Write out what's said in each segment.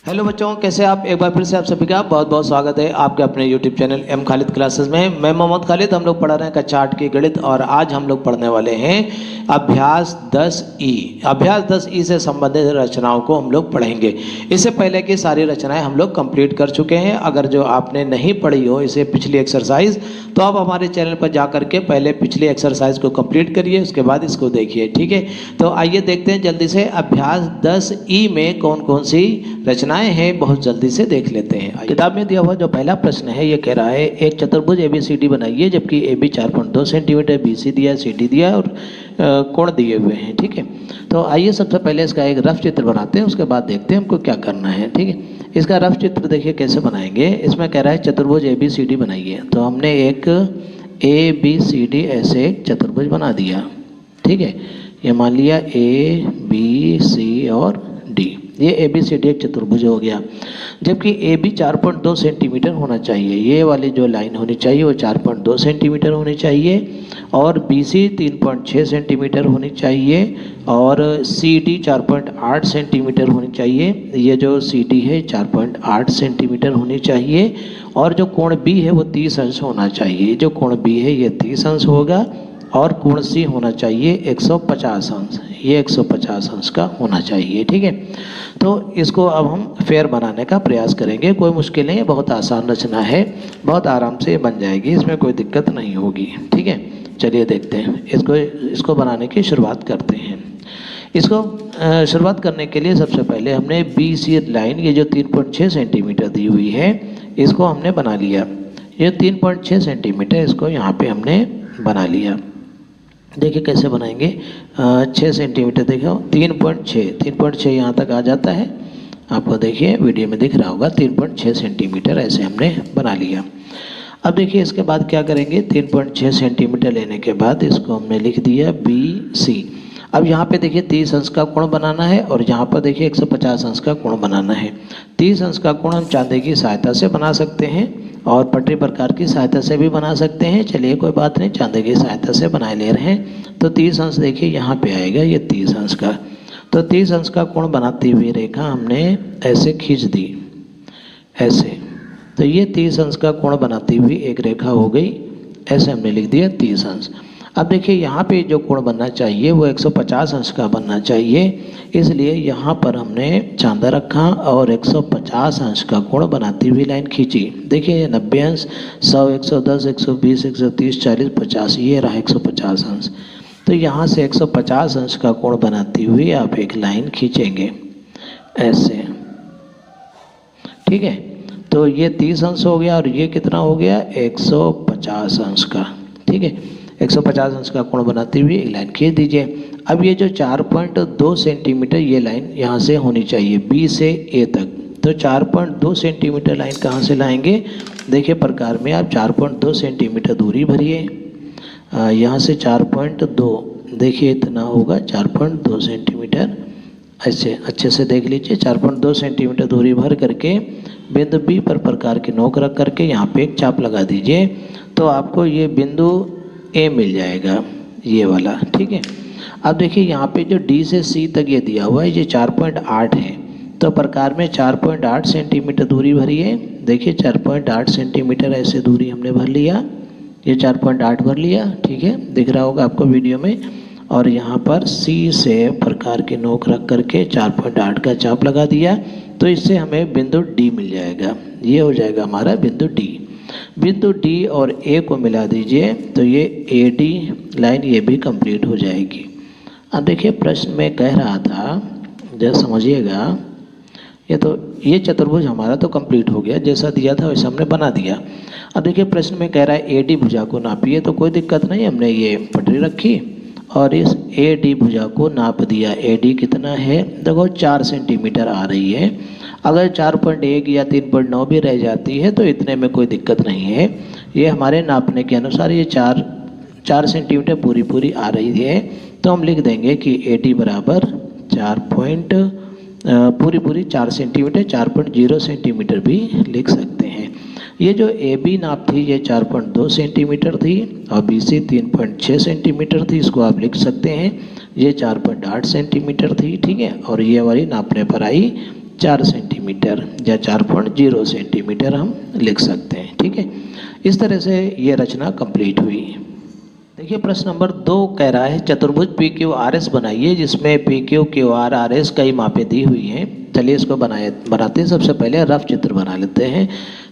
Hello बच्चों, कैसे आप? एक बार फिर से आप सभी का बहुत बहुत स्वागत है आपके अपने YouTube channel M Khalid classes में। मैं मोहम्मद खालिद। हम लोग पढ़ा रहे हैं कक्षा 8 की गणित और आज हम लोग पढ़ने वाले हैं अभ्यास 10E। अभ्यास 10E से संबंधित रचनाओं को हम लोग पढ़ेंगे। इससे पहले की सारी रचनाएं हम लोग कंप्लीट कर चुके हैं। अगर जो आपने नहीं पढ़ी हो इसे पिछली एक्सरसाइज, तो आप हमारे चैनल पर जा करके पहले पिछली एक्सरसाइज को कंप्लीट करिए, उसके बाद इसको देखिए, ठीक है। तो आइए देखते हैं जल्दी से अभ्यास 10E में कौन कौन सी रचनाएं हैं, बहुत जल्दी से देख लेते हैं। किताब में दिया हुआ जो पहला प्रश्न है ये कह रहा है एक चतुर्भुज ABCD बनाइए, जबकि AB 4.2 सेंटीमीटर, BC दिया, CD दिया और कोण दिए हुए हैं, ठीक है। तो आइए सबसे पहले इसका एक रफ चित्र बनाते हैं, उसके बाद देखते हैं हमको क्या करना है, ठीक है। इसका रफ चित्र देखिए कैसे बनाएंगे। इसमें कह रहा है चतुर्भुज ABCD बनाइए, तो हमने एक ABCD ऐसे एक चतुर्भुज बना दिया, ठीक है। ये मान लिया ABC और D, ये ABCD एक चतुर्भुज हो गया। जबकि AB 4.2 सेंटीमीटर होना चाहिए, ये वाली जो लाइन होनी चाहिए वो 4.2 सेंटीमीटर होनी चाहिए, और BC 3.6 सेंटीमीटर होनी चाहिए, और CD 4.8 सेंटीमीटर होनी चाहिए। ये जो CD है 4.8 सेंटीमीटर होनी चाहिए, और जो कोण B है वो 30 अंश होना चाहिए। जो कोण B है ये 30 अंश होगा, और कोण C होना चाहिए 150 अंश, ये 150 अंश का होना चाहिए, ठीक है। तो इसको अब हम फेयर बनाने का प्रयास करेंगे। कोई मुश्किल नहीं है, बहुत आसान रचना है, बहुत आराम से बन जाएगी, इसमें कोई दिक्कत नहीं होगी, ठीक है। चलिए देखते हैं इसको बनाने की शुरुआत करते हैं। इसको शुरुआत करने के लिए सबसे पहले हमने BC लाइन, ये जो 3.6 सेंटीमीटर दी हुई है, इसको हमने बना लिया। ये 3.6 सेंटीमीटर इसको यहाँ पे हमने बना लिया। देखिए कैसे बनाएंगे। 6 सेंटीमीटर देखो, 3.6 यहाँ तक आ जाता है, आपको देखिए वीडियो में दिख रहा होगा। 3.6 सेंटीमीटर ऐसे हमने बना लिया। अब देखिए इसके बाद क्या करेंगे, 3.6 सेंटीमीटर लेने के बाद इसको हमने लिख दिया BC। अब यहाँ पे देखिए 30 अंश का कोण बनाना है, और यहाँ पर देखिए 150 अंश का कोण बनाना है। 30 अंश का कोण हम चांदी की सहायता से बना सकते हैं, और पटरी प्रकार की सहायता से भी बना सकते हैं। चलिए कोई बात नहीं, चांदी की सहायता से बना ले रहे हैं। तो 30 अंश देखिए यहाँ पे आएगा, ये 30 अंश का। तो 30 अंश का कोण बनाती हुई रेखा हमने ऐसे खींच दी, ऐसे। तो ये 30 अंश का कोण बनाती हुई एक रेखा हो गई, ऐसे हमने लिख दिया 30 अंश। अब देखिए यहाँ पे जो कोण बनना चाहिए वो 150 अंश का बनना चाहिए, इसलिए यहाँ पर हमने चांदा रखा और 150 अंश का कोण बनाती हुई लाइन खींची। देखिए 90 अंश, 100, 110, 120, 130, 40, 50, ये रहा 150 अंश। तो यहाँ से 150 अंश का कोण बनाती हुई आप एक लाइन खींचेंगे ऐसे, ठीक है। तो ये 30 अंश हो गया, और ये कितना हो गया, 150 अंश का, ठीक है। 150 अंश का कोण बनाती हुई एक लाइन खींच दीजिए। अब ये जो 4.2 सेंटीमीटर ये लाइन यहाँ से होनी चाहिए B से A तक। तो 4.2 सेंटीमीटर लाइन कहाँ से लाएंगे, देखिए प्रकार में आप 4.2 सेंटीमीटर दूरी भरिए। यहाँ से 4.2, देखिए इतना होगा 4.2 सेंटीमीटर, ऐसे अच्छे से देख लीजिए। 4.2 सेंटीमीटर दूरी भर करके बिंदु B पर प्रकार की नोक रख करके यहाँ पे एक चाप लगा दीजिए, तो आपको ये बिंदु A मिल जाएगा, ये वाला, ठीक है। अब देखिए यहाँ पे जो D से C तक ये दिया हुआ है, ये 4.8 है। तो प्रकार में 4.8 सेंटीमीटर दूरी भरी है। देखिए 4.8 सेंटीमीटर ऐसे दूरी हमने भर लिया, ये 4.8 भर लिया, ठीक है, दिख रहा होगा आपको वीडियो में। और यहाँ पर C से प्रकार की नोक रख करके 4.8 का चाप लगा दिया, तो इससे हमें बिंदु D मिल जाएगा। ये हो जाएगा हमारा बिंदु D। बिंदु D और A को मिला दीजिए, तो ये AD लाइन ये भी कंप्लीट हो जाएगी। अब देखिए प्रश्न में कह रहा था, जरा समझिएगा, ये चतुर्भुज हमारा तो कंप्लीट हो गया, जैसा दिया था वैसा हमने बना दिया। अब देखिए प्रश्न में कह रहा है AD भुजा को नापिए, तो कोई दिक्कत नहीं, हमने ये पटरी रखी और इस AD भुजा को नाप दिया। AD कितना है, देखो 4 सेंटीमीटर आ रही है। अगर 4.1 या 3.9 भी रह जाती है तो इतने में कोई दिक्कत नहीं है। ये हमारे नापने के अनुसार ये 4 सेंटीमीटर पूरी आ रही है, तो हम लिख देंगे कि AD बराबर 4 सेंटीमीटर, 4.0 सेंटीमीटर भी लिख सकते हैं। ये जो AB नाप थी ये 4.2 सेंटीमीटर थी, और BC 3.6 सेंटीमीटर थी, इसको आप लिख सकते हैं। ये 4.8 सेंटीमीटर थी, ठीक है। और ये वाली नापने पर आई 4 सेंटीमीटर या 4.0 सेंटीमीटर हम लिख सकते हैं। ठीक है, इस तरह से ये रचना कंप्लीट हुई। देखिए प्रश्न नंबर 2 कह रहा है चतुर्भुज पी क्यू आर एस बनाइए जिसमें P Q Q R R S कई मापें दी हुई हैं। चलिए इसको बनाते हैं। सबसे पहले रफ चित्र बना लेते हैं।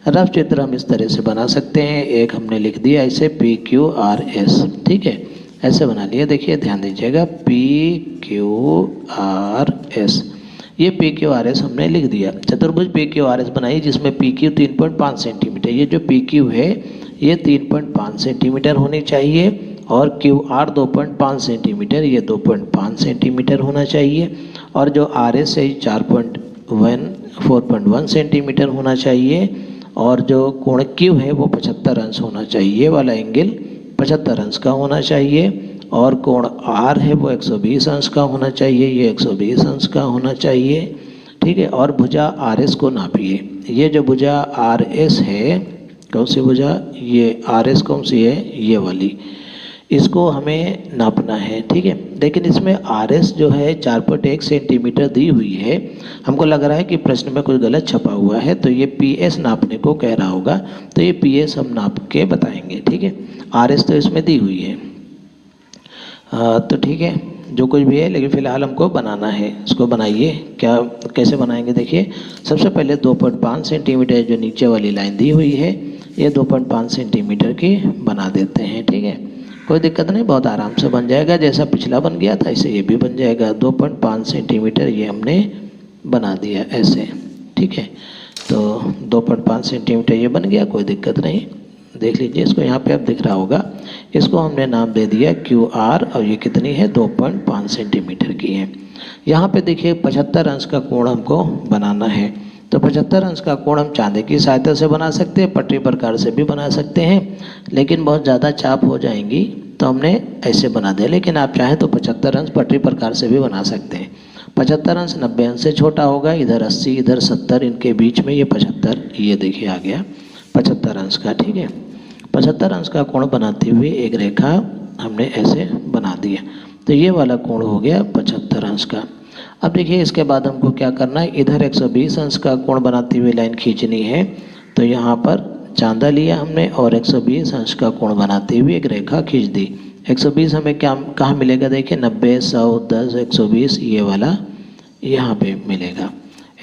रफ चित्र हम इस तरह से बना सकते हैं। एक हमने लिख दिया इसे पी क्यू आर एस। ठीक है, ऐसे बना लिया। देखिए ध्यान दीजिएगा, पी क्यू आर एस, ये पी क्यू आर एस हमने लिख दिया। चतुर्भुज पी क्यू आर एस बनाइए जिसमें पी क्यू 3.5 सेंटीमीटर, ये जो पी क्यू है ये 3.5 सेंटीमीटर होनी चाहिए और क्यू आर 2.5 सेंटीमीटर, ये 2.5 सेंटीमीटर होना चाहिए और जो आर एस है 4.1 सेंटीमीटर होना चाहिए और जो कोण क्यू है वो 75 अंश होना चाहिए। ये वाला एंगल 75 अंश का होना चाहिए और कोण आर है वो 120 अंश का होना चाहिए, ये 120 अंश का होना चाहिए। ठीक है, और भुजा आर एस को नापिए। ये जो भुजा आर एस है, कौन सी भुजा, ये आर एस कौन सी है, ये वाली, इसको हमें नापना है। ठीक है, लेकिन इसमें आर एस जो है 4.1 सेंटीमीटर दी हुई है। हमको लग रहा है कि प्रश्न में कुछ गलत छपा हुआ है, तो ये पी एस नापने को कह रहा होगा, तो ये पी एस हम नाप के बताएंगे। ठीक है, आर एस तो इसमें दी हुई है। तो ठीक है, जो कुछ भी है, लेकिन फ़िलहाल हमको बनाना है। इसको बनाइए। क्या कैसे बनाएंगे, देखिए सबसे पहले 2.5 सेंटीमीटर जो नीचे वाली लाइन दी हुई है, ये 2.5 सेंटीमीटर की बना देते हैं। ठीक है, कोई दिक्कत नहीं, बहुत आराम से बन जाएगा। जैसा पिछला बन गया था ऐसे ये भी बन जाएगा। 2.5 सेंटीमीटर ये हमने बना दिया ऐसे। ठीक है, तो 2.5 सेंटीमीटर ये बन गया, कोई दिक्कत नहीं। देख लीजिए इसको, यहाँ पे अब दिख रहा होगा। इसको हमने नाम दे दिया क्यू आर और ये कितनी है, 2.5 सेंटीमीटर की है। यहाँ पे देखिए 75 अंश का कोण हमको बनाना है। तो 75 अंश का कोण हम चांदे की सहायता से बना सकते हैं, पटरी प्रकार से भी बना सकते हैं, लेकिन बहुत ज़्यादा चाप हो जाएंगी तो हमने ऐसे बना दिया। लेकिन आप चाहें तो 75 अंश पटरी प्रकार से भी बना सकते हैं। 75 अंश 90 अंश से छोटा होगा, इधर 80 इधर 70, इनके बीच में ये 75, ये देखिए आ गया 75 अंश का। ठीक है, 75 अंश का कोण बनाते हुए एक रेखा हमने ऐसे बना दिया, तो ये वाला कोण हो गया 75 अंश का। अब देखिए इसके बाद हमको क्या करना है, इधर 120 अंश का कोण बनाती हुई लाइन खींचनी है। तो यहाँ पर चांदा लिया हमने और 120 अंश का कोण बनाते हुए एक रेखा खींच दी। 120 हमें क्या कहाँ मिलेगा, देखिए 90, 100, 10, 120, ये वाला यहाँ पे मिलेगा।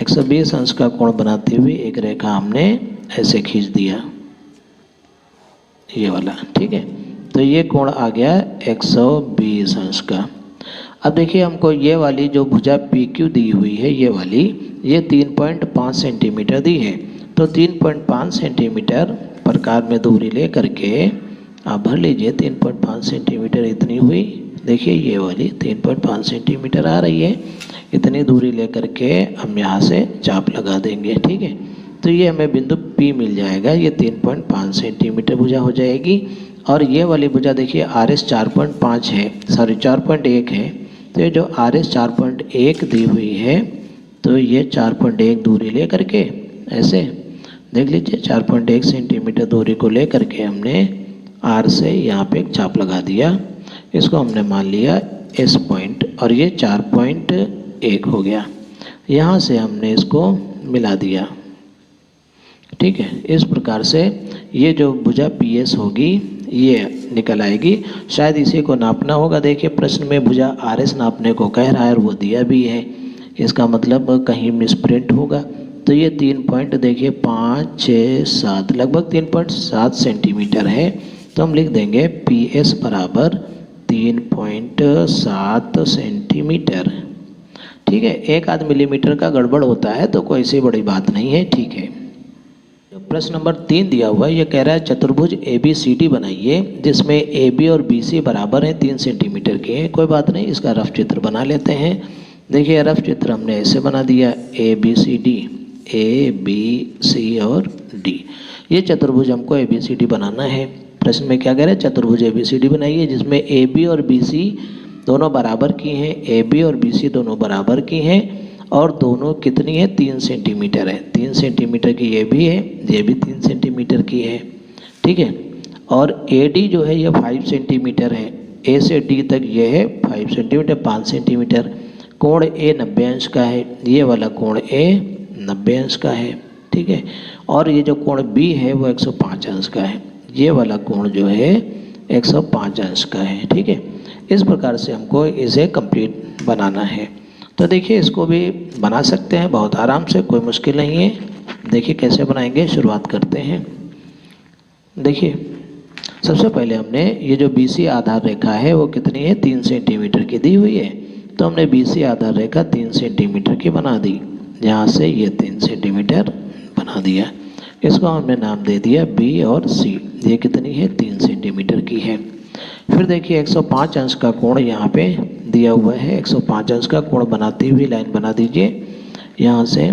120 अंश का कोण बनाते हुए एक रेखा हमने ऐसे खींच दिया, ये वाला। ठीक है, तो ये कोण आ गया 120 अंश का। अब देखिए हमको ये वाली जो भुजा पी क्यू दी हुई है, ये वाली, ये 3.5 सेंटीमीटर दी है। तो 3.5 सेंटीमीटर प्रकार में दूरी ले करके आप भर लीजिए। 3.5 सेंटीमीटर इतनी हुई, देखिए ये वाली 3.5 सेंटीमीटर आ रही है। इतनी दूरी ले करके हम यहाँ से चाप लगा देंगे। ठीक है, तो ये हमें बिंदु P मिल जाएगा। ये 3.5 सेंटीमीटर भुजा हो जाएगी। और ये वाली भुजा देखिए आर एस 4.5 है, सॉरी 4.1 है। तो ये जो आर एस 4.1 दी हुई है, तो ये 4.1 दूरी ले करके ऐसे देख लीजिए, 4.1 सेंटीमीटर दूरी को ले करके हमने आर से यहाँ पे एक चाप लगा दिया। इसको हमने मान लिया एस पॉइंट और ये 4.1 हो गया। यहाँ से हमने इसको मिला दिया। ठीक है, इस प्रकार से ये जो भुजा पी एस होगी ये निकल आएगी। शायद इसी को नापना होगा। देखिए प्रश्न में भुजा आर एस नापने को कह रहा है और वो दिया भी है, इसका मतलब कहीं मिसप्रिंट होगा। तो ये 3 पॉइंट देखिए 5, 6, 7, लगभग 3.7 सेंटीमीटर है। तो हम लिख देंगे पी एस बराबर 3.7 सेंटीमीटर। ठीक है, 1 आध मिलीमीटर का गड़बड़ होता है तो कोई ऐसी बड़ी बात नहीं है। ठीक है, प्रश्न नंबर 3 दिया हुआ है, ये कह रहा है चतुर्भुज ए बी सी डी बनाइए जिसमें ए बी और बी सी बराबर हैं, 3 सेंटीमीटर के हैं। कोई बात नहीं, इसका रफ चित्र बना लेते हैं। देखिए रफ चित्र हमने ऐसे बना दिया, A B C D, A B C और डी। ये चतुर्भुज हमको ए बी सी डी बनाना है। प्रश्न में क्या कह रहे हैं, चतुर्भुज ए बी सी डी बनाइए जिसमें ए बी और बी सी दोनों बराबर की हैं, ए बी और बी सी दोनों बराबर की हैं और दोनों कितनी है, 3 सेंटीमीटर है। 3 सेंटीमीटर की ये भी है, ये भी 3 सेंटीमीटर की है। ठीक है, और ए डी जो है ये 5 सेंटीमीटर है। ए से डी तक ये है 5 सेंटीमीटर, 5 सेंटीमीटर। कोण ए 90 अंश का है, ये वाला कोण ए 90 अंश का है, ठीक है। और ये जो कोण बी है वो 105 अंश का है, ये वाला कोण जो है 105 अंश का है, ठीक है। इस प्रकार से हमको इसे कंप्लीट बनाना है। तो देखिए इसको भी बना सकते हैं बहुत आराम से, कोई मुश्किल नहीं है। देखिए कैसे बनाएंगे, शुरुआत करते हैं। देखिए सबसे पहले हमने ये जो BC आधार रेखा है वो कितनी है, 3 सेंटीमीटर की दी हुई है। तो हमने BC आधार रेखा 3 सेंटीमीटर की बना दी, यहाँ से ये 3 सेंटीमीटर बना दिया। इसको हमने नाम दे दिया B और C। ये कितनी है, 3 सेंटीमीटर की है। फिर देखिए 105 अंश का कोण यहाँ पे दिया हुआ है, 105 अंश का कोण बनाती हुई लाइन बना दीजिए। यहाँ से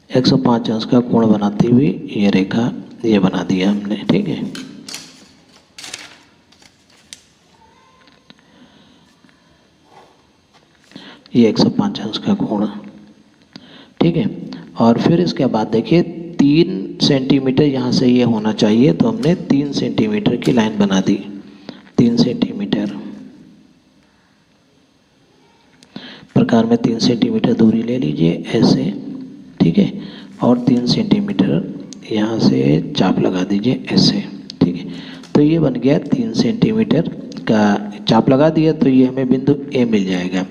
105 अंश का कोण बनाती हुई ये रेखा ये बना दिया हमने, ठीक है। ये 105 अंश का कोण, ठीक है। और फिर इसके बाद देखिए 3 सेंटीमीटर यहाँ से ये होना चाहिए, तो हमने 3 सेंटीमीटर की लाइन बना दी। 3 सेंटीमीटर प्रकार में 3 सेंटीमीटर दूरी ले लीजिए ऐसे, ठीक है। और 3 सेंटीमीटर यहाँ से चाप लगा दीजिए ऐसे, ठीक है। तो ये बन गया 3 सेंटीमीटर का चाप लगा दिया, तो ये हमें बिंदु ए मिल जाएगा।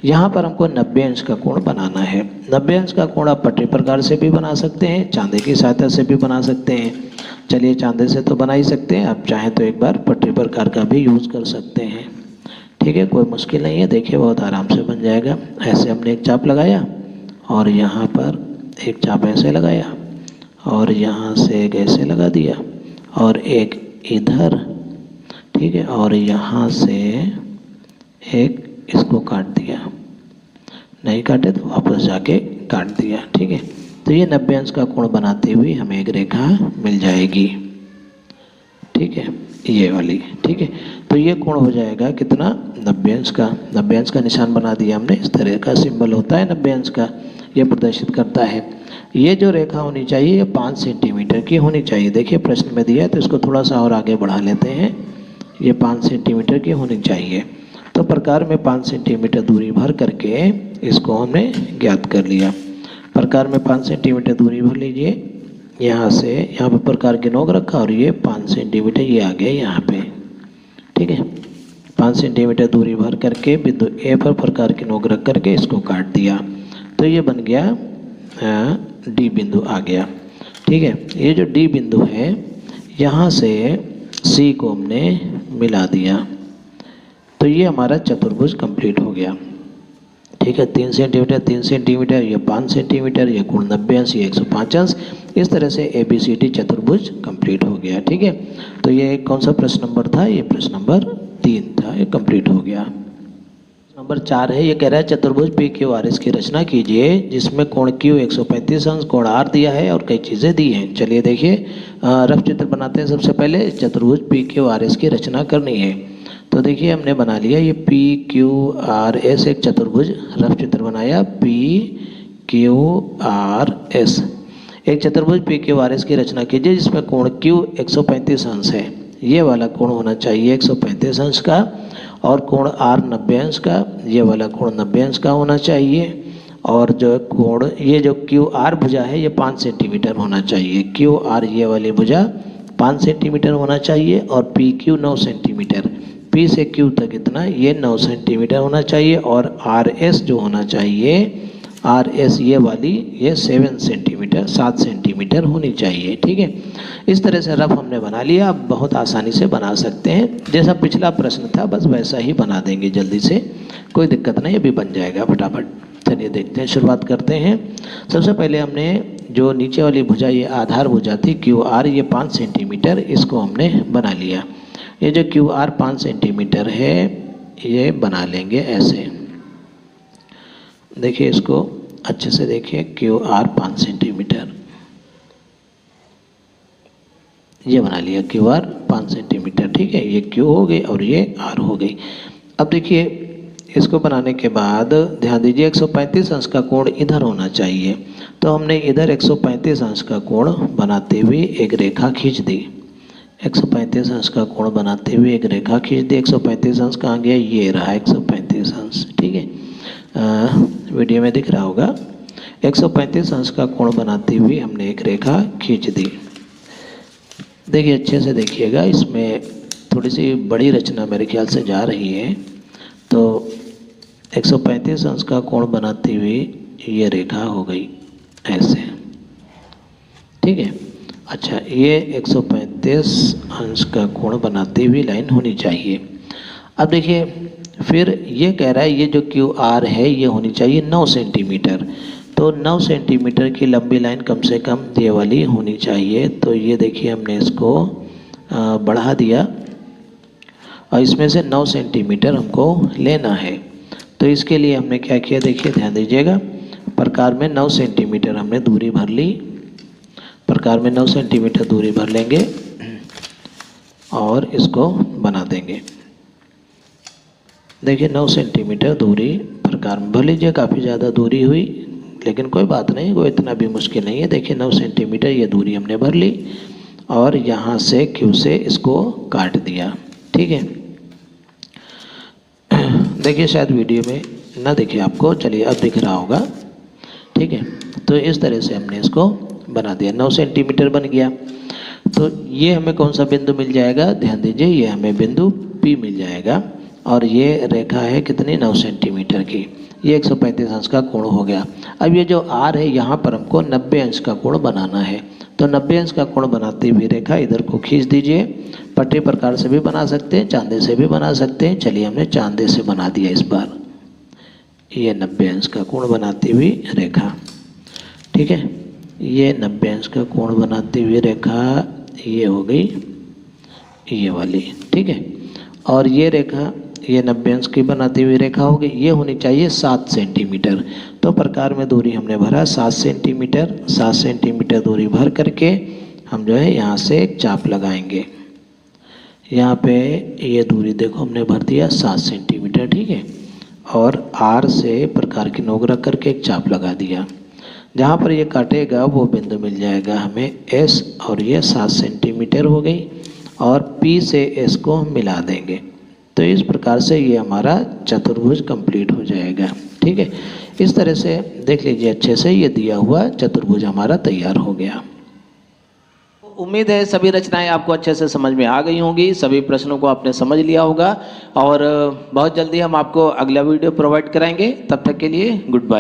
यहाँ पर हमको 90 अंश का कोण बनाना है। 90 अंश का कोण आप पटरी प्रकार से भी बना सकते हैं, चांदे की सहायता से भी बना सकते हैं। चलिए चांदे से तो बना ही सकते हैं, आप चाहें तो एक बार पटरी प्रकार का भी यूज़ कर सकते हैं, ठीक है। कोई मुश्किल नहीं है, देखिए बहुत आराम से बन जाएगा। ऐसे हमने एक चाप लगाया और यहाँ पर एक चाप ऐसे लगाया और यहाँ से एक ऐसे लगा दिया और एक इधर, ठीक है। और यहाँ से एक इसको काट दिया, नहीं काटे तो वापस जाके काट दिया, ठीक है। तो ये 90 अंश का कोण बनाते हुए हमें एक रेखा मिल जाएगी, ठीक है, ये वाली, ठीक है। तो ये कोण हो जाएगा कितना, 90 अंश का। 90 अंश का निशान बना दिया हमने, इस तरह का सिंबल होता है 90 अंश का, ये प्रदर्शित करता है। ये जो रेखा होनी चाहिए ये 5 सेंटीमीटर की होनी चाहिए। देखिए प्रश्न में दिया है तो इसको थोड़ा सा और आगे बढ़ा लेते हैं। ये 5 सेंटीमीटर की होनी चाहिए। तो प्रकार में 5 सेंटीमीटर दूरी भर करके इसको हमने ज्ञात कर लिया। प्रकार में 5 सेंटीमीटर दूरी भर लीजिए, यहाँ से यहाँ पर प्रकार के नोक रखा और ये 5 सेंटीमीटर ये आ गया यहाँ पे, ठीक है। 5 सेंटीमीटर दूरी भर करके बिंदु ए पर प्रकार के नोक रख करके इसको काट दिया, तो ये बन गया डी बिंदु आ गया, ठीक है। ये जो डी बिंदु है यहाँ से सी को हमने मिला दिया, तो ये हमारा चतुर्भुज कंप्लीट हो गया, ठीक है। 3 सेंटीमीटर 3 सेंटीमीटर, ये 5 सेंटीमीटर, ये कोण 90 अंश, ये 105 अंश। इस तरह से ABCD चतुर्भुज कंप्लीट हो गया, ठीक है। तो ये कौन सा प्रश्न नंबर था, ये प्रश्न नंबर 3 था, ये कंप्लीट हो गया। नंबर 4 है, ये कह रहा है चतुर्भुज PQRS की रचना कीजिए जिसमें कोण Q 135 अंश, कोण R दिया है और कई चीज़ें दी हैं। चलिए देखिए रफ चित्र बनाते हैं। सबसे पहले चतुर्भुज PQRS की रचना करनी है। तो देखिए हमने बना लिया ये PQRS एक चतुर्भुज, रफ चित्र बनाया PQRS। एक चतुर्भुज PQRS की रचना कीजिए जिसमें कोण Q 135 अंश है, ये वाला कोण होना चाहिए 135 अंश का, और कोण R 90 अंश का, ये वाला कोण 90 अंश का होना चाहिए। और जो कोण ये जो QR भुजा है ये 5 सेंटीमीटर होना चाहिए। QR ये वाली भुजा 5 सेंटीमीटर होना चाहिए और PQ 9 सेंटीमीटर, P से Q तक इतना ये 9 सेंटीमीटर होना चाहिए। और RS जो होना चाहिए, RS ये वाली ये 7 सेंटीमीटर होनी चाहिए, ठीक है। इस तरह से रफ हमने बना लिया। अब बहुत आसानी से बना सकते हैं, जैसा पिछला प्रश्न था बस वैसा ही बना देंगे जल्दी से, कोई दिक्कत नहीं, अभी बन जाएगा फटाफट। चलिए देखते हैं, शुरुआत करते हैं। सबसे पहले हमने जो नीचे वाली भुजा ये आधार भुजा थी QR, ये 5 सेंटीमीटर, इसको हमने बना लिया। ये जो QR 5 सेंटीमीटर है ये बना लेंगे ऐसे, देखिए इसको अच्छे से देखिए, QR 5 सेंटीमीटर ये बना लिया, QR 5 सेंटीमीटर, ठीक है। ये Q हो गई और ये R हो गई। अब देखिए इसको बनाने के बाद ध्यान दीजिए 135 अंश का कोण इधर होना चाहिए, तो हमने इधर 135 अंश का कोण बनाते हुए एक रेखा खींच दी। 135 अंश का कोण बनाते हुए एक रेखा खींच दी। 135 अंश कहाँ गया, ये रहा 135 अंश, ठीक है। वीडियो में दिख रहा होगा, 135 अंश का कोण बनाती हुई हमने एक रेखा खींच दी। देखिए अच्छे से देखिएगा, इसमें थोड़ी सी बड़ी रचना मेरे ख्याल से जा रही है। तो 135 अंश का कोण बनाती हुई ये रेखा हो गई ऐसे, ठीक है। अच्छा, ये 135 अंश का कोण बनाती हुई लाइन होनी चाहिए। अब देखिए फिर ये कह रहा है ये जो क्यू आर है ये होनी चाहिए 9 सेंटीमीटर। तो 9 सेंटीमीटर की लंबी लाइन कम से कम ये वाली होनी चाहिए। तो ये देखिए हमने इसको बढ़ा दिया और इसमें से 9 सेंटीमीटर हमको लेना है। तो इसके लिए हमने क्या किया, देखिए ध्यान दीजिएगा, प्रकार में 9 सेंटीमीटर हमने दूरी भर ली। प्रकार में 9 सेंटीमीटर दूरी भर लेंगे और इसको बना देंगे। देखिए 9 सेंटीमीटर दूरी प्रकार में भर लीजिए, काफ़ी ज़्यादा दूरी हुई लेकिन कोई बात नहीं, कोई इतना भी मुश्किल नहीं है। देखिए 9 सेंटीमीटर ये दूरी हमने भर ली और यहाँ से क्यू से इसको काट दिया, ठीक है। देखिए शायद वीडियो में ना दिखे आपको, चलिए अब दिख रहा होगा, ठीक है। तो इस तरह से हमने इसको बना दिया, 9 सेंटीमीटर बन गया। तो ये हमें कौन सा बिंदु मिल जाएगा, ध्यान दीजिए, ये हमें बिंदु P मिल जाएगा और ये रेखा है कितनी, 9 सेंटीमीटर की। ये 135 अंश का कोण हो गया। अब ये जो R है यहाँ पर हमको 90 अंश का कोण बनाना है। तो 90 अंश का कोण बनाती हुई रेखा इधर को खींच दीजिए। पट्टी प्रकार से भी बना सकते हैं, चांदे से भी बना सकते हैं। चलिए हमने चांदे से बना दिया इस बार। ये 90 अंश का कोण बनाती हुई रेखा, ठीक है। ये 90 अंश का कोण बनाती हुई रेखा ये हो गई ये वाली, ठीक है। और ये रेखा ये 90 अंश की बनाती हुई रेखा होगी, ये होनी चाहिए 7 सेंटीमीटर। तो प्रकार में दूरी हमने भरा 7 सेंटीमीटर। 7 सेंटीमीटर दूरी भर करके हम जो है यहाँ से एक चाप लगाएंगे। यहाँ पे ये दूरी देखो हमने भर दिया 7 सेंटीमीटर, ठीक है। और R से प्रकार की नोक रख करके एक चाप लगा दिया। जहाँ पर ये काटेगा वो बिंदु मिल जाएगा हमें S, और ये 7 सेंटीमीटर हो गई। और P से S को हम मिला देंगे। तो इस प्रकार से ये हमारा चतुर्भुज कंप्लीट हो जाएगा, ठीक है। इस तरह से देख लीजिए अच्छे से, ये दिया हुआ चतुर्भुज हमारा तैयार हो गया। उम्मीद है सभी रचनाएं आपको अच्छे से समझ में आ गई होंगी, सभी प्रश्नों को आपने समझ लिया होगा और बहुत जल्दी हम आपको अगला वीडियो प्रोवाइड कराएंगे। तब तक के लिए गुड बाय।